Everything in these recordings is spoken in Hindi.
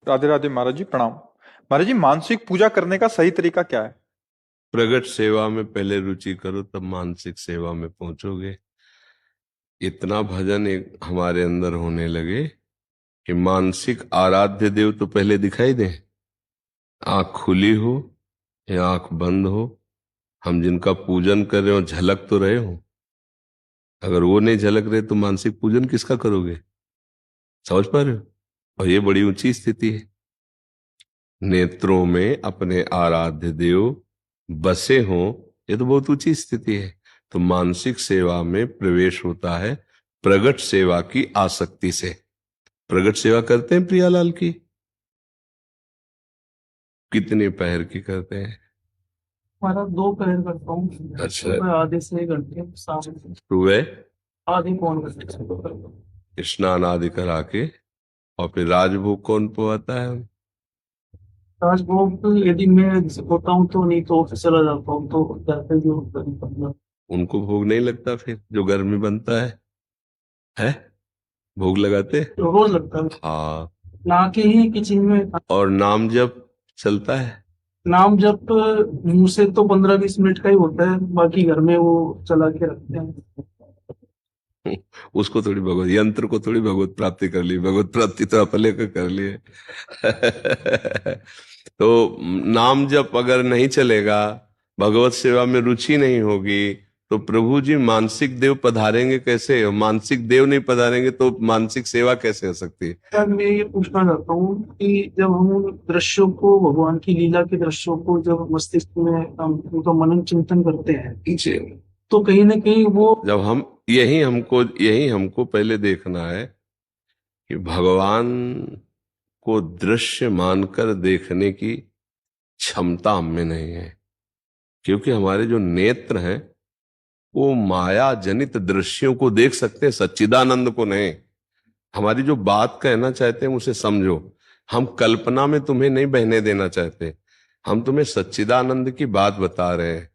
राधे राधे महाराज जी, प्रणाम। महाराज जी, मानसिक पूजा करने का सही तरीका क्या है? प्रगट सेवा में पहले रुचि करो, तब मानसिक सेवा में पहुंचोगे। इतना भजन एक हमारे अंदर होने लगे कि मानसिक आराध्य देव तो पहले दिखाई दे। आंख खुली हो या आंख बंद हो, हम जिनका पूजन कर रहे हो झलक तो रहे हो। अगर वो नहीं झलक रहे तो मानसिक पूजन किसका करोगे? समझ पा रहे हो? और ये बड़ी ऊंची स्थिति है। नेत्रों में अपने आराध्य देव बसे हों, ये तो बहुत ऊंची स्थिति है। तो मानसिक सेवा में प्रवेश होता है प्रगट सेवा की आसक्ति से। प्रगट सेवा करते हैं प्रियालाल की? कितने पहर की करते हैं? हमारा 2 पहर करता हूँ। अच्छा। सुबह आधे से 1 घंटे, शाम को सुबह आधे पौन घंटे सुबह करता हूँ। स्नान आदि करा के, और फिर राजभोग कौन पवाता है? राजभोग यदि मैं होता हूँ तो, नहीं तो ऑफिस चला जाता हूँ तो घर पे जो करना। उनको भोग नहीं लगता फिर जो घर में बनता है भोग लगाते? रोज लगता है। हाँ। नहा के ही किचन में। और नाम जब चलता है? नाम जब मुंह से तो 15-20 मिनट का ही होता है, बाकी घर में वो चला के रखते हैं। उसको थोड़ी भगवत यंत्र को थोड़ी भगवत प्राप्ति कर ली, भगवत प्राप्ति तो अपने को कर लिए। तो नाम जप अगर नहीं चलेगा, भगवत सेवा में रुचि नहीं होगी, तो प्रभु जी मानसिक देव पधारेंगे कैसे? और मानसिक देव नहीं पधारेंगे तो मानसिक सेवा कैसे हो सकती है? सर, मैं ये पूछना चाहता हूँ कि जब हम उन दृश्यों को, भगवान की लीला के दृश्यों को जब मस्तिष्क में हम उनका मनन चिंतन करते हैं, जी। तो कहीं ना कहीं वो जब हम यही हमको पहले देखना है कि भगवान को दृश्य मानकर देखने की क्षमता हम में नहीं है। क्योंकि हमारे जो नेत्र हैं वो माया जनित दृश्यों को देख सकते हैं, सच्चिदानंद को नहीं। हमारी जो बात कहना चाहते हैं उसे समझो। हम कल्पना में तुम्हें नहीं बहने देना चाहते, हम तुम्हें सच्चिदानंद की बात बता रहे हैं।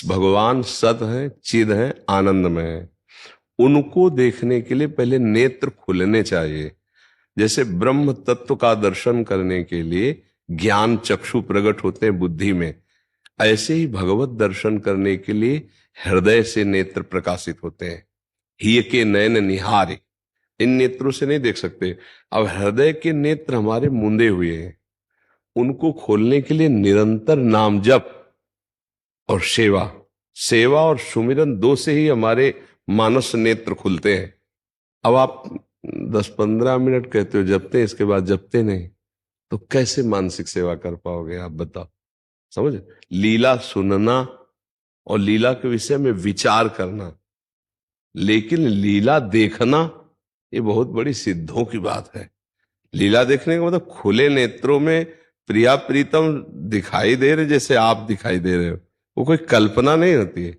भगवान सत है, चिद है, आनंद में है। उनको देखने के लिए पहले नेत्र खुलने चाहिए। जैसे ब्रह्म तत्व का दर्शन करने के लिए ज्ञान चक्षु प्रकट होते हैं बुद्धि में, ऐसे ही भगवत दर्शन करने के लिए हृदय से नेत्र प्रकाशित होते हैं। ही के नयन निहारे, इन नेत्रों से नहीं देख सकते। अब हृदय के नेत्र हमारे मूंदे हुए हैं, उनको खोलने के लिए निरंतर नाम जप और सेवा। सेवा और सुमिरन दो से ही हमारे मानस नेत्र खुलते हैं। अब आप 10-15 मिनट कहते हो जपते हैं, इसके बाद जपते नहीं, तो कैसे मानसिक सेवा कर पाओगे आप? बताओ। समझ? लीला सुनना और लीला के विषय में विचार करना, लेकिन लीला देखना ये बहुत बड़ी सिद्धों की बात है। लीला देखने का मतलब खुले नेत्रों में प्रिया प्रीतम दिखाई दे रहे, जैसे आप दिखाई दे रहे हो। वो कोई कल्पना नहीं होती है।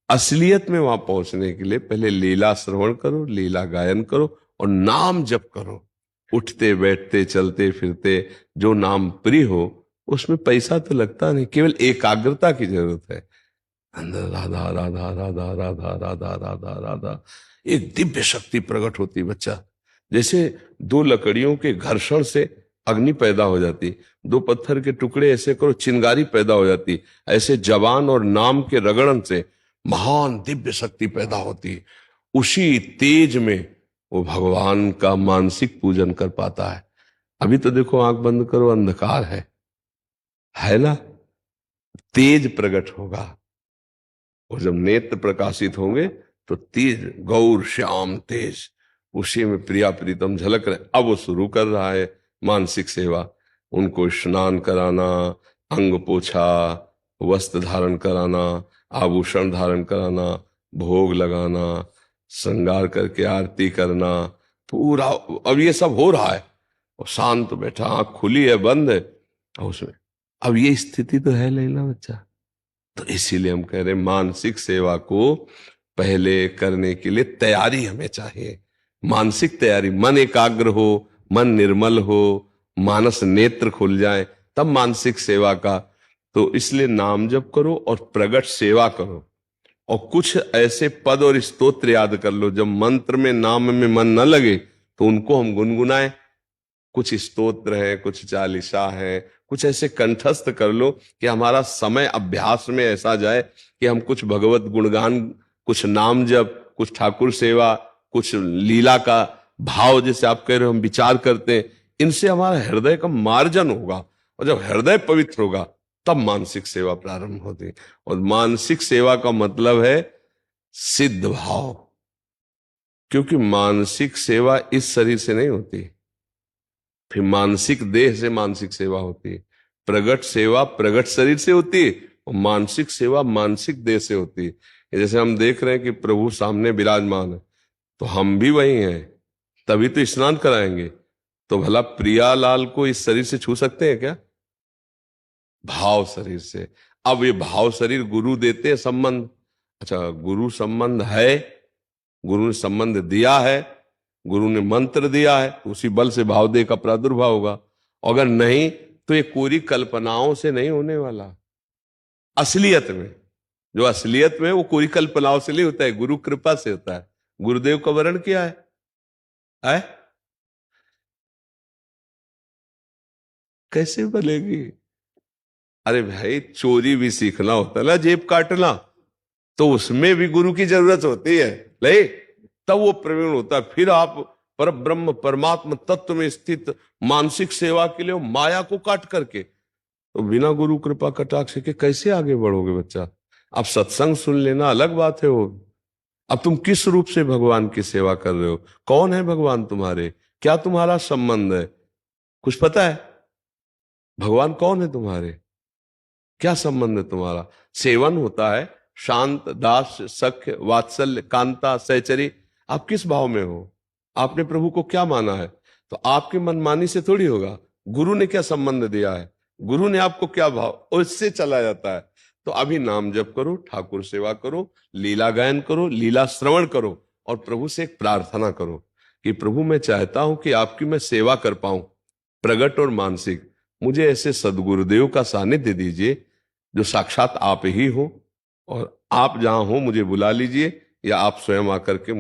असलियत में वहां पहुंचने के लिए पहले लीला श्रवण करो, लीला गायन करो और नाम जप करो। उठते बैठते चलते फिरते जो नाम प्रिय हो, उसमें पैसा तो लगता नहीं, केवल एकाग्रता की जरूरत है। अंदर राधा राधा राधा राधा राधा राधा राधा, एक दिव्य शक्ति प्रकट होती बच्चा। जैसे दो लकड़ियों के घर्षण से अग्नि पैदा हो जाती, दो पत्थर के टुकड़े ऐसे करो चिंगारी पैदा हो जाती, ऐसे जवान और नाम के रगड़न से महान दिव्य शक्ति पैदा होती। उसी तेज में वो भगवान का मानसिक पूजन कर पाता है। अभी तो देखो आंख बंद करो, अंधकार है ना? तेज प्रकट होगा, और जब नेत्र प्रकाशित होंगे तो तेज, गौर श्याम तेज, उसी में प्रिया प्रीतम झलक रहे। अब वो शुरू कर रहा है मानसिक सेवा। उनको स्नान कराना, अंग पोछा, वस्त्र धारण कराना, आभूषण धारण कराना, भोग लगाना, श्रृंगार करके आरती करना, पूरा अब ये सब हो रहा है। और शांत बैठा, आंख खुली है बंद है, और उसमें अब ये स्थिति तो है नहीं ना बच्चा। तो इसीलिए हम कह रहे हैं मानसिक सेवा को पहले करने के लिए तैयारी हमें चाहिए। मानसिक तैयारी, मन एकाग्र हो, मन निर्मल हो, मानस नेत्र खुल जाए, तब मानसिक सेवा का। तो इसलिए नाम जप करो और प्रगट सेवा करो। और कुछ ऐसे पद और स्तोत्र याद कर लो, जब मंत्र में नाम में मन न लगे तो उनको हम गुनगुनाएं। कुछ स्तोत्र हैं, कुछ चालीसा हैं, कुछ ऐसे कंठस्थ कर लो कि हमारा समय अभ्यास में ऐसा जाए कि हम कुछ भगवत गुणगान, कुछ नाम जप, कुछ ठाकुर सेवा, कुछ लीला का भाव, जैसे आप कह रहे हो हम विचार करते हैं, इनसे हमारा हृदय का मार्जन होगा। और जब हृदय पवित्र होगा तब मानसिक सेवा प्रारंभ होती है। और मानसिक सेवा का मतलब है सिद्ध भाव, क्योंकि मानसिक सेवा इस शरीर से नहीं होती, फिर मानसिक देह से मानसिक सेवा होती है। प्रगट सेवा प्रगट शरीर से होती है और मानसिक सेवा मानसिक देह से होती है। जैसे हम देख रहे हैं कि प्रभु सामने विराजमान है, तो हम भी वही हैं, तभी तो स्नान कराएंगे। तो भला प्रियालाल को इस शरीर से छू सकते हैं क्या? भाव शरीर से। अब ये भाव शरीर गुरु देते हैं संबंध। अच्छा, गुरु संबंध है, गुरु ने संबंध दिया है, गुरु ने मंत्र दिया है, तो उसी बल से भाव देह का प्रादुर्भाव होगा। अगर नहीं तो ये कोरी कल्पनाओं से नहीं होने वाला। असलियत में, जो असलियत में वो कोरी कल्पनाओं से नहीं होता है, गुरु कृपा से होता है। गुरुदेव का वर्ण क्या है? कैसे बनेगी? अरे भाई, चोरी भी सीखना होता है ना, जेब काटना, तो उसमें भी गुरु की जरूरत होती है, ले तब वो प्रवीण होता है। फिर आप पर ब्रह्म परमात्मा तत्व में स्थित मानसिक सेवा के लिए माया को काट करके, तो बिना गुरु कृपा कटाक्ष के कैसे आगे बढ़ोगे बच्चा? अब सत्संग सुन लेना अलग बात है वो। अब तुम किस रूप से भगवान की सेवा कर रहे हो? कौन है भगवान तुम्हारे? क्या तुम्हारा संबंध है? कुछ पता है? भगवान कौन है तुम्हारे? क्या संबंध है तुम्हारा? सेवन होता है शांत, दास, सख्य, वात्सल्य, कांता, सहचरी। आप किस भाव में हो? आपने प्रभु को क्या माना है? तो आपकी मनमानी से थोड़ी होगा। गुरु ने क्या संबंध दिया है, गुरु ने आपको क्या भाव, उससे चला जाता है। तो अभी नाम जप करो, ठाकुर सेवा करो, लीला गायन करो, लीला श्रवण करो, और प्रभु से एक प्रार्थना करो कि प्रभु मैं चाहता हूं कि आपकी मैं सेवा कर पाऊं, प्रगट और मानसिक। मुझे ऐसे सदगुरुदेव का सानिध्य दीजिए जो साक्षात आप ही हो, और आप जहां हो मुझे बुला लीजिए, या आप स्वयं आकर के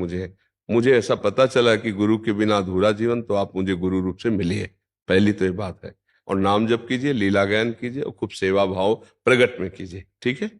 मुझे ऐसा पता चला कि गुरु के बिना अधूरा जीवन, तो आप मुझे गुरु रूप से मिलिए। पहली तो ये बात है। और नाम जप कीजिए, लीला गायन कीजिए, और खूब सेवा भाव प्रगट में कीजिए। ठीक है।